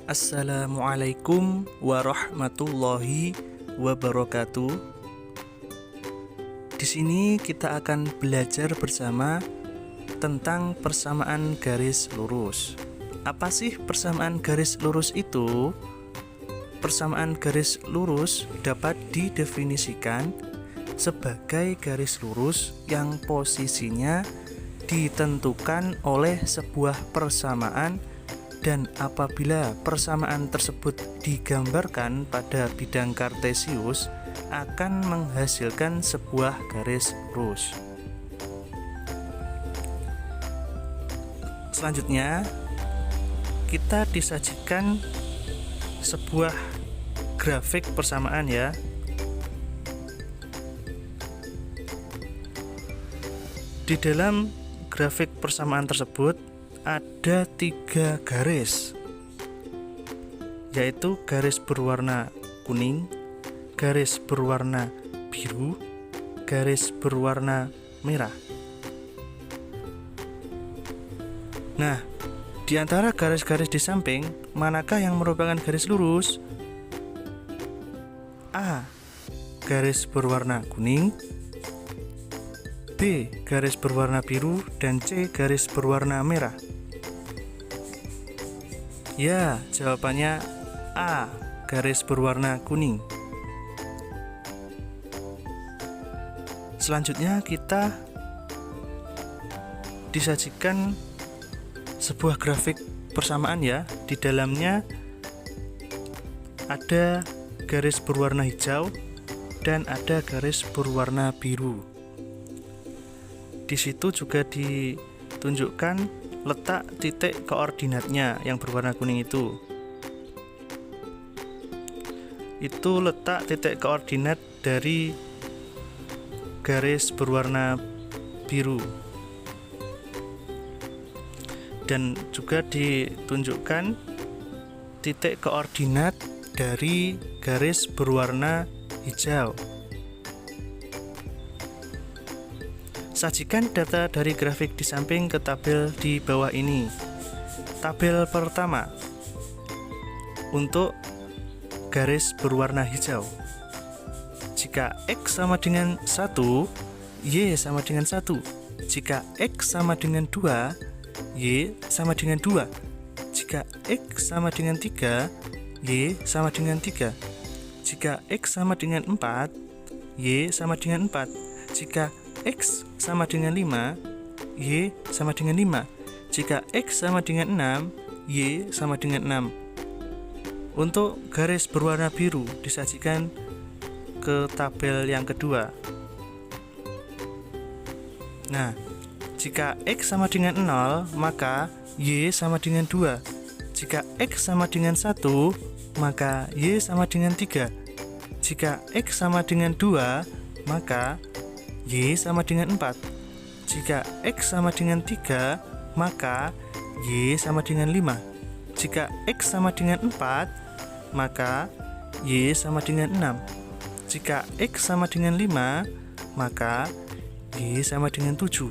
Assalamualaikum warahmatullahi wabarakatuh. Di sini kita akan belajar bersama tentang persamaan garis lurus. Apa sih persamaan garis lurus itu? Persamaan garis lurus dapat didefinisikan sebagai garis lurus yang posisinya ditentukan oleh sebuah persamaan, dan apabila persamaan tersebut digambarkan pada bidang kartesius akan menghasilkan sebuah garis lurus. Selanjutnya kita disajikan sebuah grafik persamaan ya. Di dalam grafik persamaan tersebut ada 3 garis, yaitu garis berwarna kuning, garis berwarna biru, garis berwarna merah. Nah, di antara garis-garis di samping, manakah yang merupakan garis lurus? A. Garis berwarna kuning, B. Garis berwarna biru, dan C. Garis berwarna merah. Ya, jawabannya A. Garis berwarna kuning. Selanjutnya kita disajikan sebuah grafik persamaan ya. Di dalamnya ada garis berwarna hijau dan ada garis berwarna biru. Di situ juga ditunjukkan letak titik koordinatnya yang berwarna kuning itu. Itu letak titik koordinat dari garis berwarna biru. Dan juga ditunjukkan titik koordinat dari garis berwarna hijau. Sajikan data dari grafik di samping ke tabel di bawah ini. Tabel pertama untuk garis berwarna hijau. Jika X sama dengan 1, Y sama dengan 1. Jika X sama dengan 2, Y sama dengan 2. Jika X sama dengan 3, Y sama dengan 3. Jika X sama dengan 4, Y sama dengan 4. Jika X sama dengan 5, Y sama dengan 5. Jika X sama dengan 6, Y sama dengan 6. Untuk garis berwarna biru disajikan ke tabel yang kedua. Nah, jika X sama dengan 0, maka Y sama dengan 2. Jika X sama dengan 1, maka Y sama dengan 3. Jika X sama dengan 2, maka Y sama dengan 4. Jika X sama dengan 3, maka Y sama dengan 5. Jika X sama dengan 4, maka Y sama dengan 6. Jika X sama dengan 5, maka Y sama dengan 7.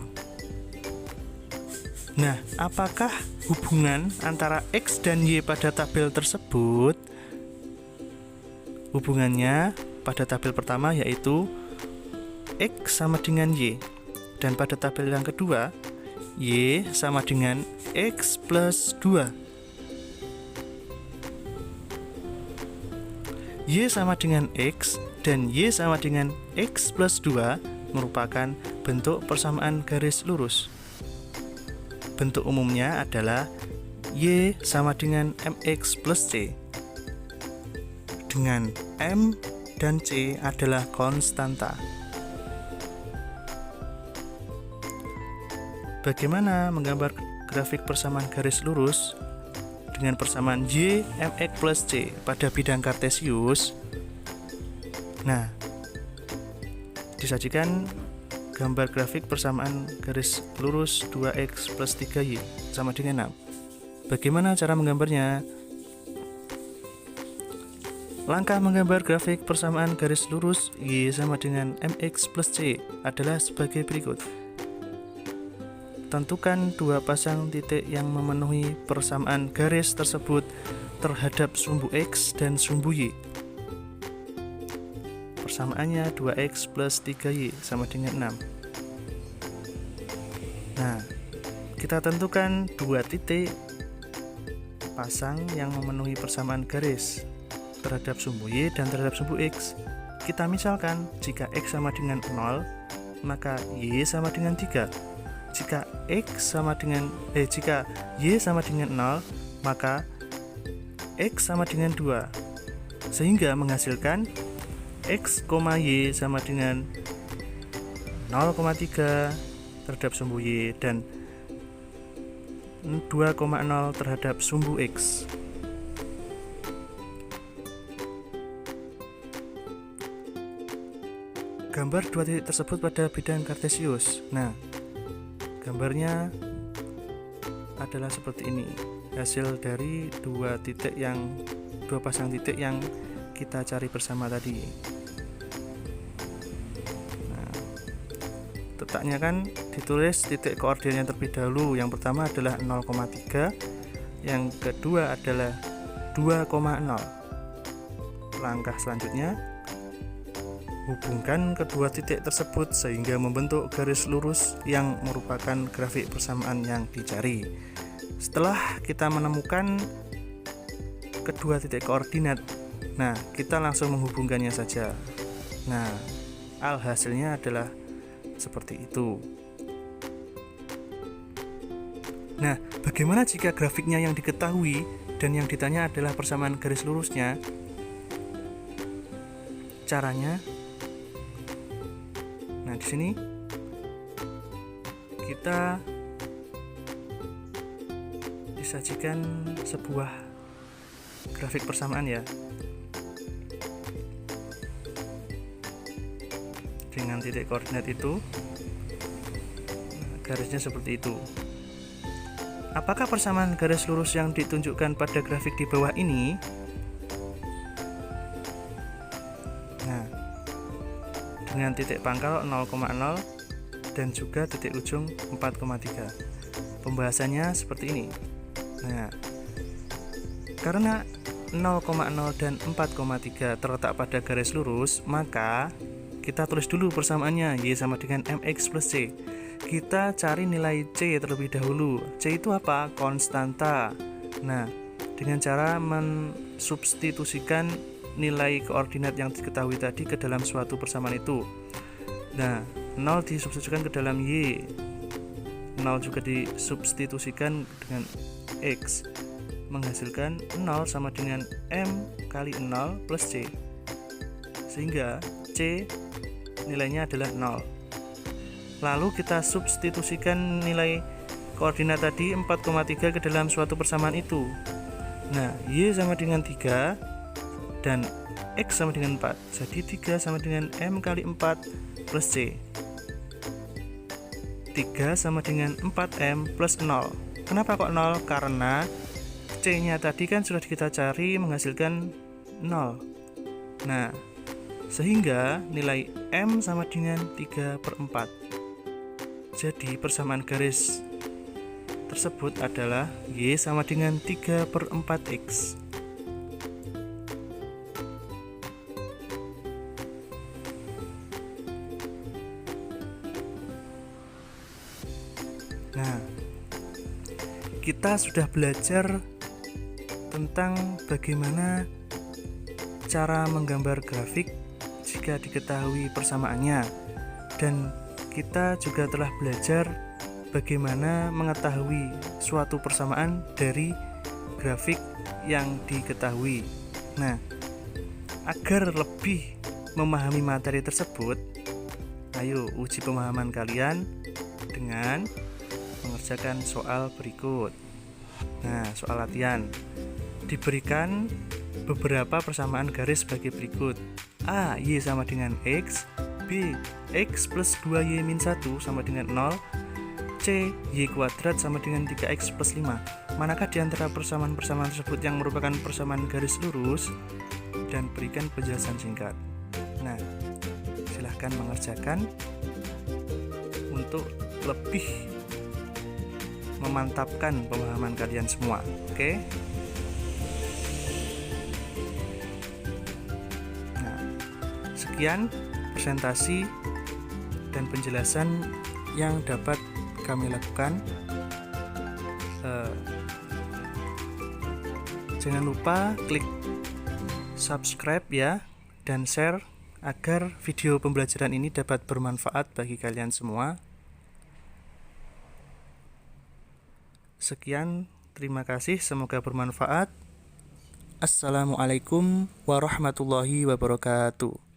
Nah, apakah hubungan antara X dan Y pada tabel tersebut? Hubungannya pada tabel pertama yaitu X sama dengan Y, dan pada tabel yang kedua Y sama dengan X plus 2. Y sama dengan X dan Y sama dengan X plus 2 merupakan bentuk persamaan garis lurus. Bentuk umumnya adalah Y sama dengan MX plus C, dengan M dan C adalah konstanta. Bagaimana menggambar grafik persamaan garis lurus dengan persamaan Y MX plus C pada bidang kartesius? Nah, disajikan gambar grafik persamaan garis lurus 2X plus 3Y sama dengan 6. Bagaimana cara menggambarnya? Langkah menggambar grafik persamaan garis lurus Y sama dengan MX plus C adalah sebagai berikut. tentukan dua pasang titik yang memenuhi persamaan garis tersebut terhadap sumbu X dan sumbu Y. Persamaannya 2X plus 3Y sama dengan 6. Nah, kita tentukan dua titik pasang yang memenuhi persamaan garis terhadap sumbu Y dan terhadap sumbu X. Kita misalkan jika X sama dengan 0, maka Y sama dengan 3. Jika Y sama dengan 0, maka X sama dengan 2. Sehingga menghasilkan X, Y sama dengan 0,3 terhadap sumbu Y dan 2,0 terhadap sumbu X. Gambar dua titik tersebut pada bidang kartesius. Nah, gambarnya adalah seperti ini. Hasil dari dua pasang titik yang kita cari bersama tadi. Nah, letaknya kan ditulis titik koordinatnya terlebih dahulu. Yang pertama adalah 0,3, yang kedua adalah 2,0. Langkah selanjutnya, hubungkan kedua titik tersebut sehingga membentuk garis lurus yang merupakan grafik persamaan yang dicari. Setelah kita menemukan kedua titik koordinat, nah kita langsung menghubungkannya saja. Nah, alhasilnya adalah seperti itu. Nah, bagaimana jika grafiknya yang diketahui dan yang ditanya adalah persamaan garis lurusnya? Caranya, nah di sini kita disajikan sebuah grafik persamaan ya, dengan titik koordinat itu. Garisnya seperti itu. Apakah persamaan garis lurus yang ditunjukkan pada grafik di bawah ini? Nah, dengan titik pangkal 0,0 dan juga titik ujung 4,3. Pembahasannya seperti ini. Nah, karena 0,0 dan 4,3 terletak pada garis lurus, maka kita tulis dulu persamaannya. Y sama dengan mx plus c. Kita cari nilai C terlebih dahulu. C itu apa? Konstanta. Nah, dengan cara mensubstitusikan nilai koordinat yang diketahui tadi ke dalam suatu persamaan itu. Nah, 0 disubstitusikan ke dalam Y, 0 juga disubstitusikan dengan X, menghasilkan 0 sama dengan M kali 0 plus C, sehingga C nilainya adalah 0. Lalu kita substitusikan nilai koordinat tadi 4,3 ke dalam suatu persamaan itu. Nah, Y sama dengan 3 dan X sama dengan 4. Jadi 3 sama dengan M kali 4 plus C. 3 sama dengan 4M plus 0. Kenapa kok 0? Karena C nya tadi kan sudah kita cari menghasilkan 0. Nah, sehingga nilai M sama dengan 3/4. Jadi persamaan garis tersebut adalah Y sama dengan 3/4X. Nah, kita sudah belajar tentang bagaimana cara menggambar grafik jika diketahui persamaannya, dan kita juga telah belajar bagaimana mengetahui suatu persamaan dari grafik yang diketahui. Nah, agar lebih memahami materi tersebut, ayo uji pemahaman kalian dengan mengerjakan soal berikut. Nah, soal latihan diberikan beberapa persamaan garis sebagai berikut. A, Y sama dengan X. B, X plus 2Y min 1 sama dengan 0. C, Y kuadrat sama dengan 3X plus 5. Manakah di antara persamaan-persamaan tersebut yang merupakan persamaan garis lurus? Dan berikan penjelasan singkat. Nah, silahkan mengerjakan untuk lebih memantapkan pemahaman kalian semua. Oke? Nah, sekian presentasi dan penjelasan yang dapat kami lakukan. Jangan lupa klik subscribe ya, dan share agar video pembelajaran ini dapat bermanfaat bagi kalian semua. Sekian, terima kasih, semoga bermanfaat. Assalamualaikum warahmatullahi wabarakatuh.